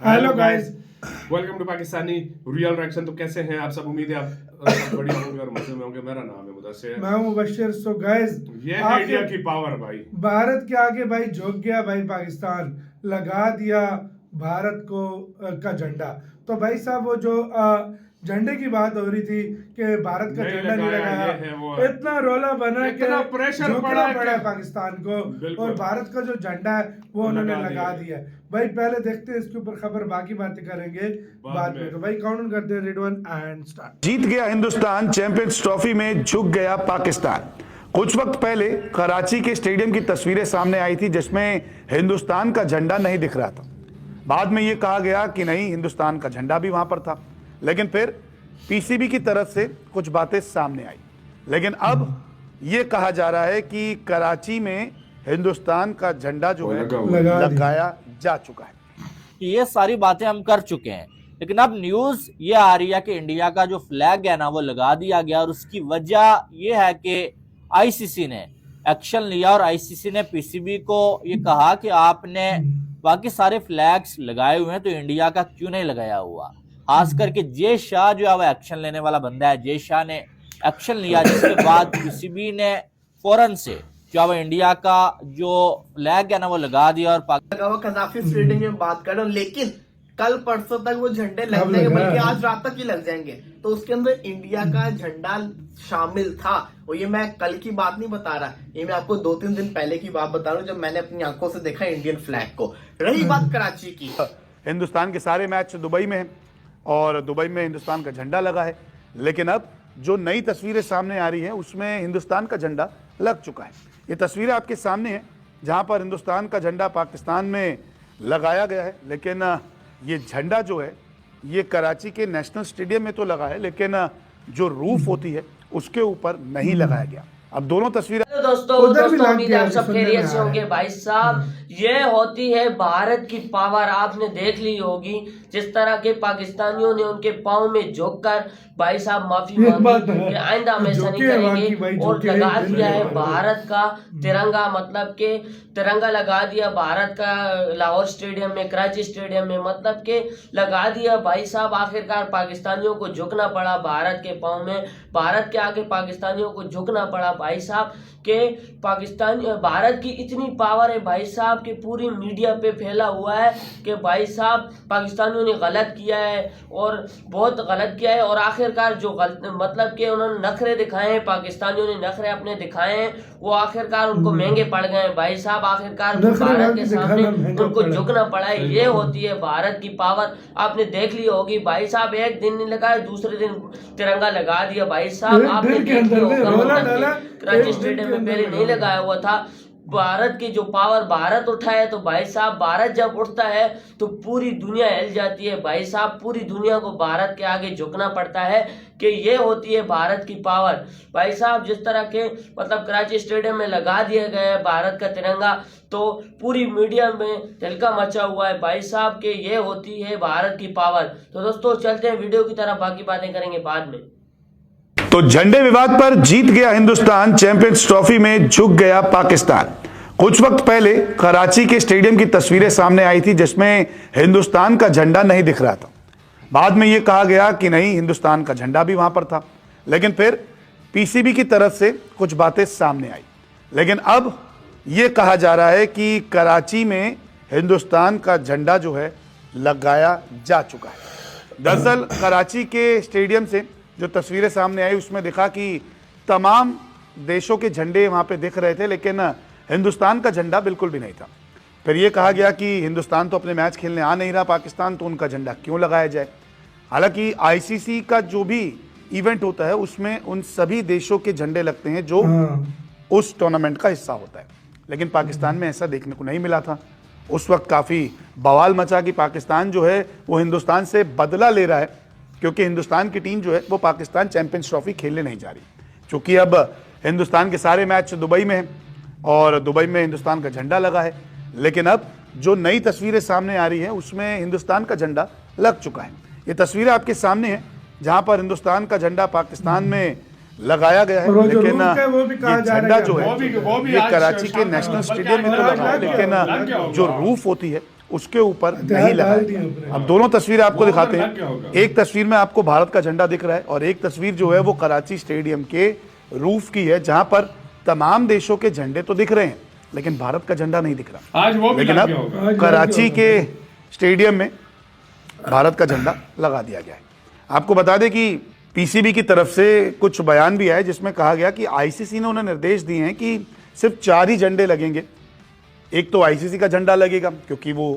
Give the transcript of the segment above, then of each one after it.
Hello guys, welcome to Pakistani real reaction. तो कैसे हैं आप सब? उम्मीद है आप सब बढ़िया होंगे और मजे में होंगे। मेरा नाम है मुदस्सिर, मैं हूं मुबश्शिर। सो गाइस, ये है इंडिया की पावर भाई। भारत के आगे भाई झुक गया भाई पाकिस्तान, लगा दिया भारत को का झंडा। तो भाई साहब वो जो झंडे की बात हो रही थी कि भारत का झंडा नहीं लगाया, ये है वो, इतना रोला बना कि इतना प्रेशर झुकना पड़ा पड़ा है पाकिस्तान को, बिल्कुल। और भारत का जो झंडा है वो उन्होंने लगा दिया है। भाई पहले देखते हैं इसके ऊपर खबर, बाकी बातें करेंगे बाद में। तो भाई काउंट करते हैं, रेड 1 एंड स्टार्ट। जीत गया हिंदुस्तान, चैंपियंस ट्रॉफी में झुक गया पाकिस्तान। कुछ वक्त पहले कराची के स्टेडियम की तस्वीरें सामने आई थी जिसमें हिंदुस्तान का झंडा नहीं दिख रहा था। बाद में यह कहा गया कि नहीं, हिंदुस्तान का झंडा भी वहां पर था। लेकिन फिर पीसीबी की तरफ से कुछ बातें सामने आई। लेकिन अब यह कहा जा रहा है कि कराची में हिंदुस्तान का झंडा जो है लगाया जा चुका है। ये सारी बातें हम कर चुके हैं, लेकिन अब न्यूज ये आ रही है कि इंडिया का जो फ्लैग है ना वो लगा दिया गया, और उसकी वजह ये है कि आईसीसी ने एक्शन लिया और आईसीसी ने पीसीबी को ये कहा कि आपने बाकी सारे फ्लैग्स लगाए हुए हैं तो इंडिया का क्यों नहीं लगाया हुआ। खास करके जय शाह जो है वो एक्शन लेने वाला बंदा है, जय शाह ने एक्शन लिया, जिसके बाद पीसीबी ने फौरन से जो है इंडिया का जो फ्लैग है ना वो लगा दिया। और कजाफी स्टेडियम में बात कर रहा हूँ, लेकिन कल परसों तक वो झंडे लग जाएंगे, बल्कि आज रात तक ही लग जाएंगे। तो उसके अंदर इंडिया का झंडा शामिल था, और ये मैं कल की बात नहीं बता रहा, ये मैं आपको 2-3 दिन पहले की बात बता रहा हूँ, जब मैंने अपनी आंखों से देखा इंडियन फ्लैग को। रही बात कराची की, हिंदुस्तान के सारे मैच दुबई में हैं और दुबई में हिंदुस्तान का झंडा लगा है। लेकिन अब जो नई तस्वीरें सामने आ रही हैं उसमें हिंदुस्तान का झंडा लग चुका है। ये तस्वीरें आपके सामने हैं जहां पर हिंदुस्तान का झंडा पाकिस्तान में लगाया गया है। लेकिन ये झंडा जो है ये कराची के नेशनल स्टेडियम में तो लगा है, लेकिन जो रूफ होती है उसके ऊपर नहीं लगाया गया। अब दोनों तस्वीरें दोस्तों उम्मीद है आप सब खैरियत से होंगे। भाई साहब, ये होती है भारत की पावर। आपने देख ली होगी जिस तरह के पाकिस्तानियों ने उनके पाँव में झुककर भाई साहब माफी मांगी कि आइंदा हम ऐसा नहीं करेंगे, और लगा दिया है भारत का तिरंगा। मतलब के तिरंगा लगा दिया भारत का लाहौर स्टेडियम में, कराची स्टेडियम में, मतलब के लगा दिया भाई साहब। आखिरकार पाकिस्तानियों को झुकना पड़ा भारत के पाँव में, भारत के आगे पाकिस्तानियों को झुकना पड़ा भाई साहब। के पाकिस्तान भारत की इतनी पावर है भाई साहब कि पूरी मीडिया पे फैला हुआ है कि भाई साहब पाकिस्तानियों ने गलत किया है और बहुत गलत किया है। और आखिरकार जो मतलब कि उन्होंने नखरे दिखाए हैं, पाकिस्तानियों ने नखरे अपने दिखाए हैं, वो आखिरकार उनको महंगे पड़ गए भाई साहब। आखिरकार भारत के सामने उनको झुकना पड़ा है। ये होती है भारत की पावर। आपने देख ली होगी भाई साहब, एक दिन नहीं लगा दूसरे दिन तिरंगा लगा दिया भाई साहब। आपने देख लिया होगा, कराची स्टेडियम में पहले नहीं लगाया हुआ था। भारत की जो पावर भारत उठाए तो भाई साहब, भारत जब उठता है तो पूरी दुनिया हिल जाती है भाई साहब। पूरी दुनिया को भारत के आगे झुकना पड़ता है कि ये होती है भारत की पावर भाई साहब। जिस तरह के मतलब कराची स्टेडियम में लगा दिया गया है भारत का तिरंगा, तो पूरी मीडिया में तिलका मचा हुआ है भाई साहब कि ये होती है भारत की पावर। तो दोस्तों चलते हैं वीडियो की तरफ, बाकी बातें करेंगे बाद में। तो झंडे विवाद पर जीत गया हिंदुस्तान, चैंपियंस ट्रॉफी में झुक गया पाकिस्तान। कुछ वक्त पहले कराची के स्टेडियम की तस्वीरें सामने आई थी जिसमें हिंदुस्तान का झंडा नहीं दिख रहा था। बाद में यह कहा गया कि नहीं, हिंदुस्तान का झंडा भी वहां पर था। लेकिन फिर पीसीबी की तरफ से कुछ बातें सामने आई। लेकिन अब यह कहा जा रहा है कि कराची में हिंदुस्तान का झंडा जो है लगाया जा चुका है। दरअसल कराची के स्टेडियम से जो तस्वीरें सामने आई उसमें दिखा कि तमाम देशों के झंडे वहां पे दिख रहे थे, लेकिन हिंदुस्तान का झंडा बिल्कुल भी नहीं था। फिर यह कहा गया कि हिंदुस्तान तो अपने मैच खेलने आ नहीं रहा पाकिस्तान, तो उनका झंडा क्यों लगाया जाए। हालांकि आईसीसी का जो भी इवेंट होता है उसमें उन सभी देशों के झंडे लगते हैं जो उस टूर्नामेंट का हिस्सा होता है, लेकिन पाकिस्तान में ऐसा देखने को नहीं मिला था। उस वक्त काफ़ी बवाल मचा कि पाकिस्तान जो है वो हिंदुस्तान से बदला ले रहा है, क्योंकि हिंदुस्तान की टीम जो है वो पाकिस्तान चैंपियंस ट्रॉफी खेलने नहीं जा रही। क्योंकि अब हिंदुस्तान के सारे मैच दुबई में हैं और दुबई में हिंदुस्तान का झंडा लगा है। लेकिन अब जो नई तस्वीरें सामने आ रही हैं उसमें हिंदुस्तान का झंडा लग चुका है। ये तस्वीरें आपके सामने हैं जहां पर हिंदुस्तान का झंडा पाकिस्तान में लगाया गया है, लेकिन ये झंडा जो है ये कराची के नेशनल स्टेडियम में तो लगा है, लेकिन जो रूफ होती है उसके ऊपर हथियार नहीं डाल लगाया दिए गया। ऊपर। अब दोनों तस्वीरें आपको वो दिखाते लग गया होगा। हैं। एक तस्वीर में आपको भारत का झंडा दिख रहा है और एक तस्वीर जो है वो कराची स्टेडियम के रूफ की है, जहां पर तमाम देशों के झंडे तो दिख रहे हैं लेकिन भारत का झंडा नहीं दिख रहा। आज वो भी लेकिन लग अब गया होगा। आज लग कराची गया के स्टेडियम में भारत का झंडा लगा दिया गया है। आपको बता दें कि पीसीबी की तरफ से कुछ बयान भी आए जिसमें कहा गया कि आईसीसी ने उन्हें निर्देश दिए हैं कि सिर्फ 4 ही झंडे लगेंगे। एक तो आईसीसी का झंडा लगेगा क्योंकि वो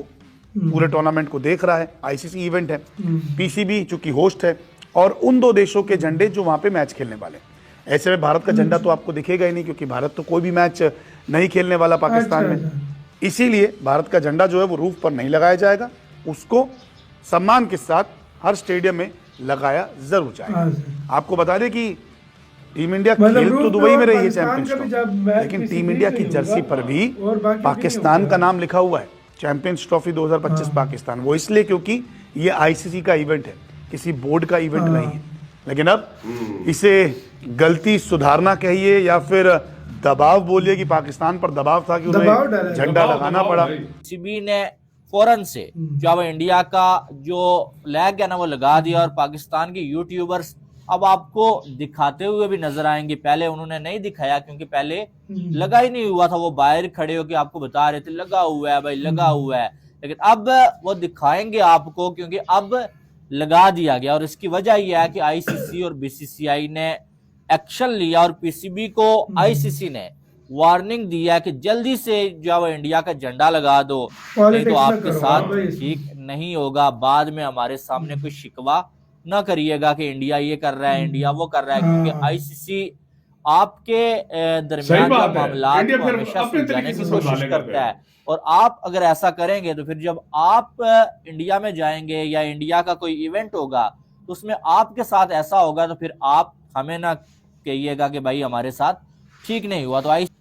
पूरे टूर्नामेंट को देख रहा है, आईसीसी इवेंट है। पीसीबी चूंकि होस्ट है, और उन 2 देशों के झंडे जो वहां पे मैच खेलने वाले हैं। ऐसे में भारत का झंडा तो आपको दिखेगा ही नहीं क्योंकि भारत तो कोई भी मैच नहीं खेलने वाला पाकिस्तान अच्छा, में। इसीलिए भारत का झंडा जो है वो रूफ पर नहीं लगाया जाएगा, उसको सम्मान के साथ हर स्टेडियम में लगाया जरूर जाएगा। हाँ जी। आपको बता दें कि टीम इंडिया मतलब खेल रूफ तो पे दुबई में और रही है पाकिस्तान चैंपियंस का भी ट्रॉफी, जब मैच लेकिन किसी टीम भी इंडिया नहीं की होगा, जर्सी पर भी और बाकी भी पाकिस्तान नहीं का होगा। नाम लिखा हुआ है, चैंपियंस ट्रॉफी 2025 पाकिस्तान। वो इसलिए क्योंकि ये आईसीसी का इवेंट है, किसी बोर्ड का इवेंट नहीं है। लेकिन अब इसे गलती सुधारना कहिए या फिर दबाव बोलिए कि पाकिस्तान पर दबाव था कि दबाव डाला उन्हें है। झंडा लगाना पड़ा। भाई। पीसीबी ने फौरन से जो इंडिया का जो फ्लैग है ना वो लगा दिया, और पाकिस्तान के यूट्यूबर्स अब आपको दिखाते हुए भी नजर आएंगे। पहले उन्होंने नहीं दिखाया क्योंकि पहले लगा ही नहीं हुआ था, वो बाहर खड़े होकर आपको बता रहे थे लगा हुआ है भाई, लगा हुआ है। लेकिन अब वो दिखाएंगे आपको क्योंकि अब लगा दिया गया, और इसकी वजह यह है कि आईसीसी और बीसीसीआई ने एक्शन लिया और पीसीबी को आईसीसी ने वार्निंग दिया कि जल्दी से जो है इंडिया का झंडा लगा दो, नहीं Politics तो ना आपके करो, साथ हाँ भाई, इसमें। ठीक नहीं होगा। बाद में हमारे सामने कोई शिकवा ना करिएगा कि इंडिया ये कर रहा है, इंडिया वो कर रहा है, क्योंकि हाँ। आईसीसी आपके दरमियान सही जो बात है। मामला इंडिया को फिर हमेशा अपने सुलझाने तरीके की से कोशिश सुलझा लेगा करता है, और आप अगर ऐसा करेंगे तो फिर जब आप इंडिया में जाएंगे या इंडिया का कोई इवेंट होगा तो उसमें आपके साथ ऐसा होगा तो फिर आप हमें ना कहिएगा कि भाई हमारे साथ ठीक नहीं हुआ। तो आई इसी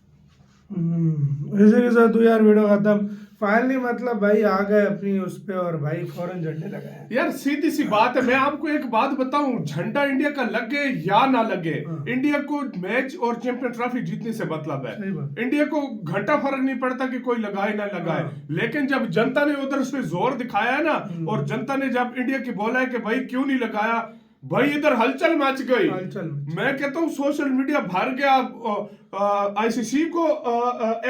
के साथ तो यार वीडियो खत्म फाइनली। मतलब भाई आ गए अपनी उस पे और भाई फौरन झंडे लगाए। यार सीधी सी बात है, मैं आपको एक बात बताऊं, झंडा इंडिया का लगे या ना लगे, इंडिया को मैच और चैंपियन ट्रॉफी जीतने से मतलब सही है। बात। इंडिया को घंटा फर्क नहीं पड़ता कि कोई लगाए ना लगाए, लेकिन जब जनता ने उधर से जोर दिखाया है ना, और जनता ने जब इंडिया की बोला है कि भाई क्यों नहीं लगाया, भाई इधर हलचल मच गई। मैं कहता हूँ सोशल मीडिया भर गया, आईसीसी को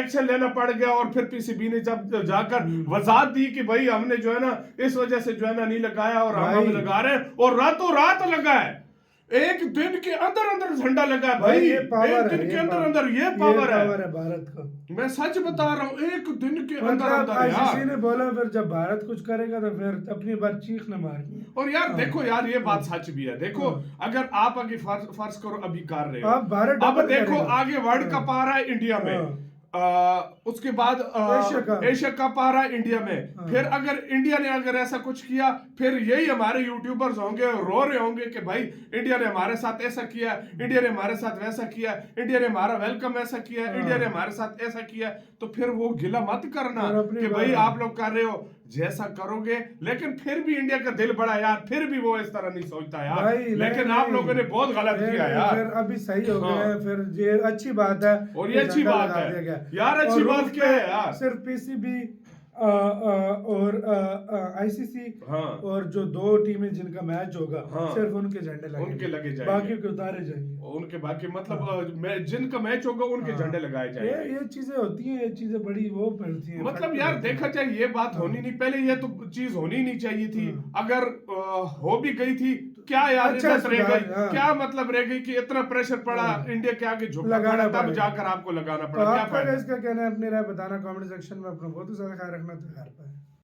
एक्शन लेना पड़ गया, और फिर पीसीबी ने जब जाकर वजाहत दी कि भाई हमने जो है ना इस वजह से जो है ना नहीं लगाया और हम अब लगा रहे हैं, और रातों रात लगा है। एक दिन के अंदर अंदर झंडा लगा है भाई, ये पावर एक दिन है, के ये अंदर पावर- अंदर ये पावर है भारत का। मैं सच बता रहा हूँ, एक दिन के अंदर मतलब अंदर आईसीसी यार। ने बोला फिर जब भारत कुछ करेगा तो फिर अपनी बार चीख न मारनी। और यार देखो यार ये बात सच भी है। देखो अगर आप आगे फर्ज करो अभी कर रहे हो, अब भारत अब डबल देखो करेगा। आगे वर्ल्ड कप आ रहा है इंडिया में, उसके बाद एशिया कप आ रहा है इंडिया में। फिर अगर इंडिया ने अगर ऐसा कुछ किया, फिर यही हमारे यूट्यूबर्स होंगे और रो रहे होंगे कि भाई इंडिया ने हमारे साथ ऐसा किया, इंडिया ने हमारे साथ वैसा किया, इंडिया ने हमारा वेलकम ऐसा किया, इंडिया ने हमारे साथ ऐसा किया। तो फिर वो गिला मत करना कि भाई आप लोग कर रहे हो, जैसा करोगे। लेकिन फिर भी इंडिया का दिल बड़ा यार, फिर भी वो इस तरह नहीं सोचता यार। लेकिन आप लोगों ने बहुत गलत किया यार। फिर अभी सही हो गया है, फिर ये अच्छी बात है, और ये अच्छी झंडा बात लगा है दिया गया। यार, अच्छी और बात रूफ क्या पे है यार? सिर्फ पीसीबी और आईसीसी और जो 2 टीमें जिनका मैच होगा सिर्फ उनके झंडे उनके लगे जाएंगे, बाकी के उतारे जाएंगे। उनके बाकी मतलब जिनका मैच होगा उनके झंडे लगाए जाएंगे। ये चीजें होती हैं, ये चीजें बड़ी वो पड़ती हैं। मतलब यार देखा जाए ये बात होनी नहीं, पहले ये तो चीज होनी नहीं चाहिए थी। अगर हो भी गई थी क्या यार, अच्छा इज्जत रह गई, हाँ। क्या मतलब रह गई कि इतना प्रेशर पड़ा इंडिया के आगे झुकना पड़ा, तब जाकर आपको लगाना पड़ा। क्या आपका फायदा? इसका कहना है, अपनी राय बताना कमेंट सेक्शन में। अपना बहुत ही ज्यादा ख्याल रखना, तो यार